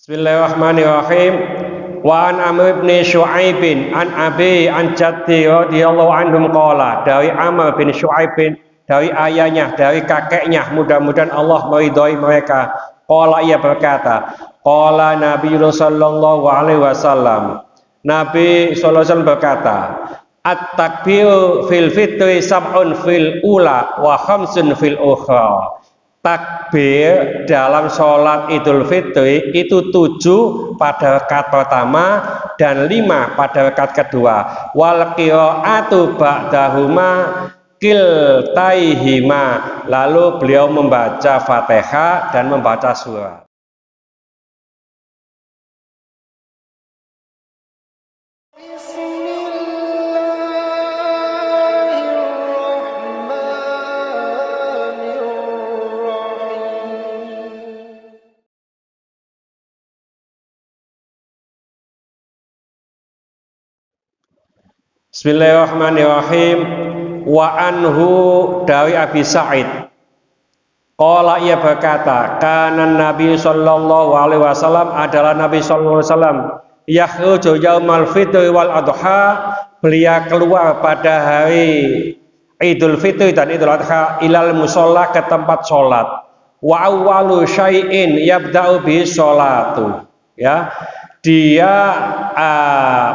Bismillahirrahmanirrahim. Wa an Amr bin Syu'aib an Abi an Jaddi radhiyallahu anhum qala, dari Amr bin Syu'aib, dari ayahnya, dari kakeknya, mudah-mudahan Allah meridhai mereka. Qala, ia berkata, qala Nabi sallallahu alaihi wasallam, Nabi sallallahu alaihi wasallam berkata, at-takbir fil fitri sab'un fil ula wa khamsun fil ukhra. Takbir dalam sholat Idul Fitri itu 7 pada rakaat pertama dan 5 pada rakaat kedua. Wal qiraatu ba'dahuma kiltaihima. Lalu beliau membaca Fatihah dan membaca surah. Bismillahirrahmanirrahim. Wa anhu, dari Abi Sa'id, qala, ia berkata, kanan Nabi sallallahu alaihi wasallam, adalah Nabi sallallahu alaihi wasallam, yakhruju yaumal fitri wal adha, beliau keluar pada hari Idul Fitri dan Idul Adha, ilal musalla, ke tempat sholat. Wa awwalu syai'in yabda'u bi sholatu, ya, dia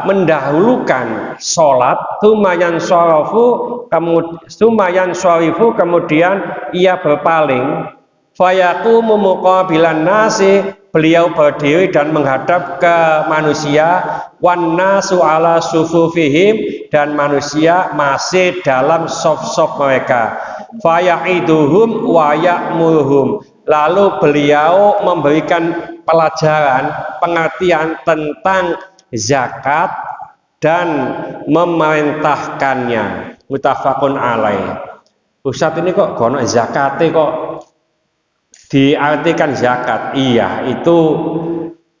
mendahulukan sholat, sumayan syarifu, kemudian ia berpaling, fayaqumu muqabilan nasi, beliau berdiri dan menghadap ke manusia, wan nasu ala sufufihim, dan manusia masih dalam saf-saf mereka, faya'iduhum wa ya'muruhum, lalu beliau memberikan pelajaran, pengertian tentang zakat dan memerintahkannya. Muttafaqun alaih. Ustaz, ini kok gono zakate kok diartikan zakat? Iya, itu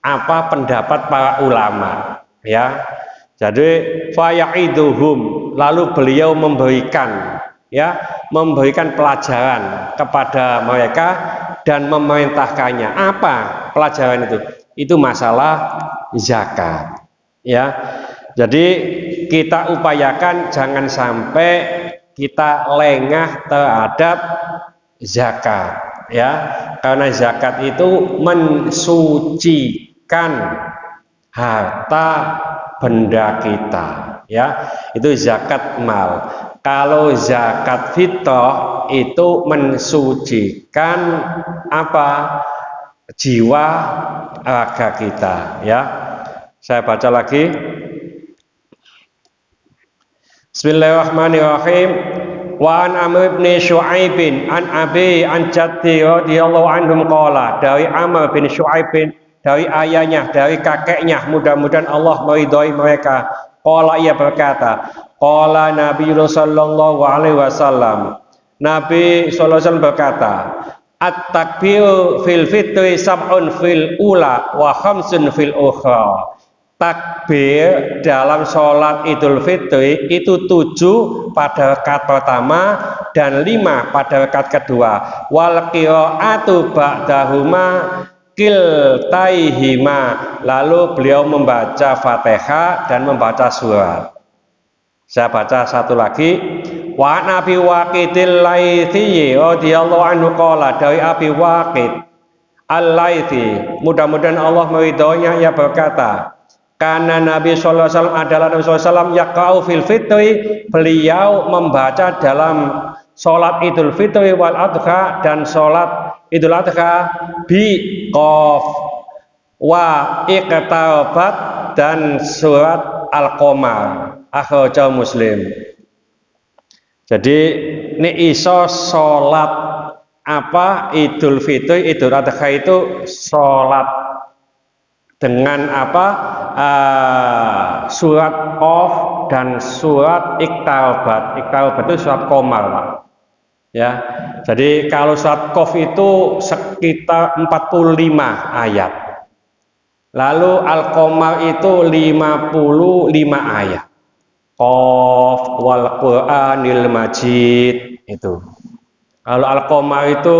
apa pendapat para ulama, ya. Jadi faya'iduhum, lalu beliau memberikan, ya, memberikan pelajaran kepada mereka dan memerintahkannya. Apa pelajaran itu? Itu masalah zakat, ya. Jadi kita upayakan jangan sampai kita lengah terhadap zakat, ya, karena zakat itu mensucikan harta benda kita, ya. Itu zakat mal. Kalau zakat fitrah itu mensucikan apa? Jiwa raga kita, ya. Saya baca lagi. Bismillahirrahmanirrahim. Wa an Amr bin Syu'aib an Abi an Jaddi radhiyallahu anhum qala, dari Amr bin Syu'aib, dari ayahnya, dari kakeknya, mudah-mudahan Allah meridhai mereka. Qala, ia berkata, qala Nabi sallallahu alaihi wasallam, Nabi sallallahu alaihi wasallam berkata, at-takbir fil fitri sab'un fil ula wa khamsun fil ukhra. Takbir dalam sholat Idul Fitri itu 7 pada rakaat pertama dan 5 pada rakaat kedua. Wal qiraatu ba'dahuma kiltaihima. Lalu beliau membaca Fatihah dan membaca surat. Saya baca satu lagi. Wa Nabi Waqidil Laitsi radhiyallahu anhu qala, dari Abi Waqid Al-Laitsi, mudah-mudahan Allah meridhoinya, ia berkata, karena Nabi sallallahu alaihi wasallam, adalah Nabi sallallahu alaihi wasallam, yaqra'u fil fitri, beliau membaca dalam sholat Idul Fitri wal Adha, dan sholat Idul Adha, bi qaf wa iqtarabat, dan surat Al-Qamar, akhrajahu Muslim. Jadi ini iso sholat apa Idul Fitri, Idul Adha itu sholat dengan apa? Surat Qaf dan surat Iqtarabat. Iqtarabat itu surat Qamar, Pak. Ya. Jadi kalau surat Qaf itu sekitar 45 ayat. Lalu Al-Qamar itu 55 ayat. Qaf wal Qur'anil Majid itu. Kalau Al-Qamar itu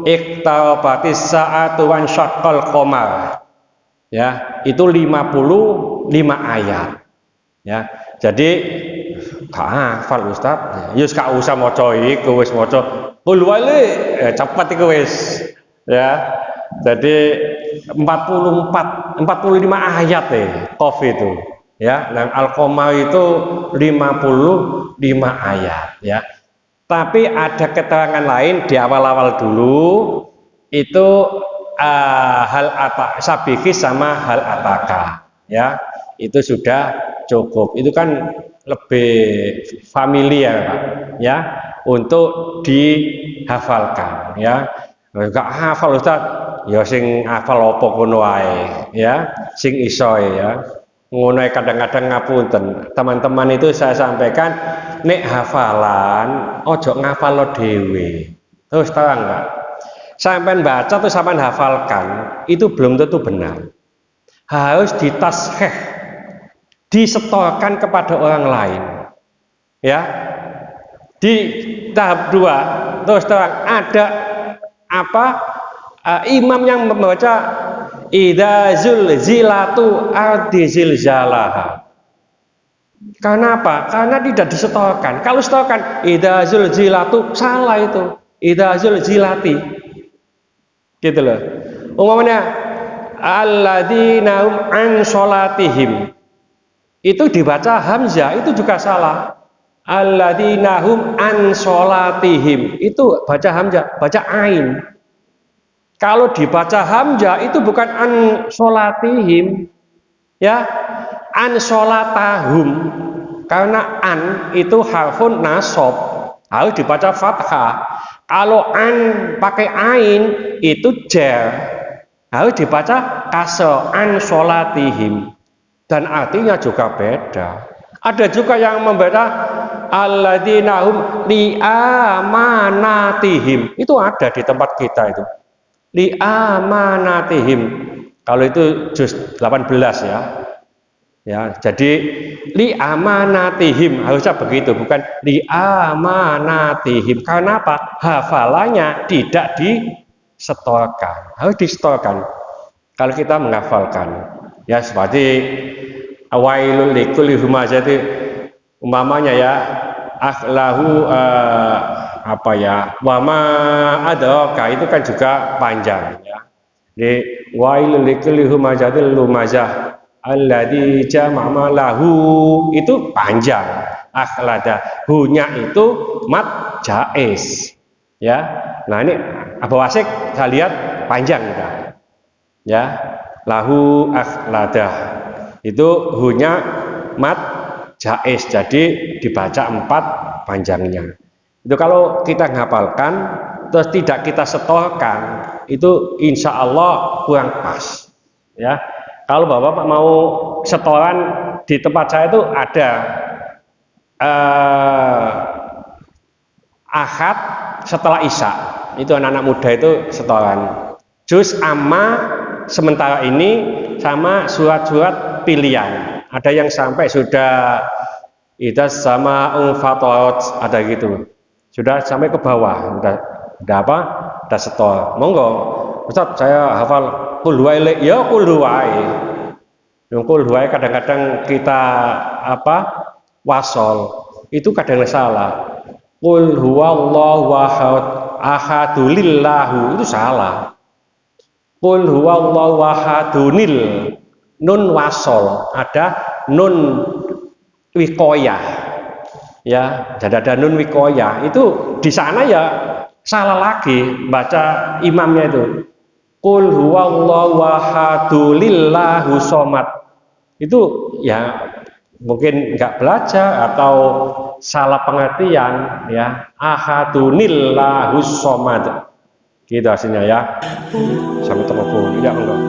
iqtarabatis sa'atu wan syaqqal qamar. Ya, itu 55 ayat. Ya. Jadi gak hafal Ustaz. Ya wis gak usah maca iku, wis maca qul wali cepet iku wis. Ya. Jadi 45 ayat Qaf itu. Ya, dan Al-Qamar itu 55 ayat ya. Tapi ada keterangan lain di awal-awal dulu itu hal apa sabihis sama hal apakah ya, itu sudah cukup, itu kan lebih familiar Pak ya, untuk dihafalkan ya. Enggak hafal Ustaz ya, sing hafal apa kono wae ya, sing iso ya ngono. Kadang-kadang ngapunten teman-teman itu saya sampaikan, nek hafalan ojo ngafalo dhewe. Terus terang enggak, sampai baca tuh sampai hafalkan itu belum tentu benar, harus ditasheh, disetorkan kepada orang lain ya. Di tahap 2 terus terang ada apa imam yang membaca idza zulzilatu ardi zilzalaha. Karena apa? Karena tidak disetorkan. Kalau setorkan idza zulzilatu salah, itu idza zulzilati gitu loh. Umpamanya alladzina hum an sholatihim itu dibaca hamzah, itu juga salah. Alladzina hum an sholatihim itu baca hamzah, baca ain. Kalau dibaca hamzah itu bukan an sholatihim ya, an sholatahum, karena an itu harfun nasab, harus dibaca fathah. Kalau an pakai ain itu jar, harus dibaca kasra, an sholatihim, dan artinya juga beda. Ada juga yang membaca alladzina hum li amanatihim, itu ada di tempat kita itu li amanatihim. Kalau itu juz 18 ya. Ya, jadi li amanatihim harusnya begitu, bukan li amanatihim. Karena apa? Hafalannya tidak disetorkan, harus disetorkan kalau kita menghafalkan. Ya, seperti awailul likulli humazah itu umpamanya ya, akhlahu apa ya, wama adraka, itu kan juga panjang ya. Di wailul likulli humazatil lumazah alladzi jama'a lahu, itu panjang. Akhlada hunya itu mat jaiz ya. Nah ini Abu Wasik saya lihat panjang ya, lahu akhlada itu hunya mat jaiz, jadi dibaca 4 panjangnya. Itu kalau kita menghafalkan terus tidak kita setorkan, itu insya Allah kurang pas ya. Kalau bapak mau setoran, di tempat saya itu ada Ahad setelah Isya, itu anak-anak muda itu setoran juz amma sementara ini sama surat-surat pilihan. Ada yang sampai sudah idas sama fatorat, ada gitu, sudah sampai ke bawah, udah apa, udah setor. Monggo Ustaz, saya hafal qul huwaillah, ya qul huwaillah. Qul huwaillah kadang-kadang kita apa wasol, itu kadang salah. Qul huwallahu ahadulillahu, itu salah. Qul huwallahu ahadunil, nun wasol, ada nun wikoyah ya, jadi ada nun wikoyah, itu di sana ya salah lagi baca imamnya itu. Qul huwallahu ahadulillahu somad, itu ya mungkin nggak belajar atau salah pengertian ya, ahadunillahu somad gitu hasilnya ya. Sampai terlalu ya enggak.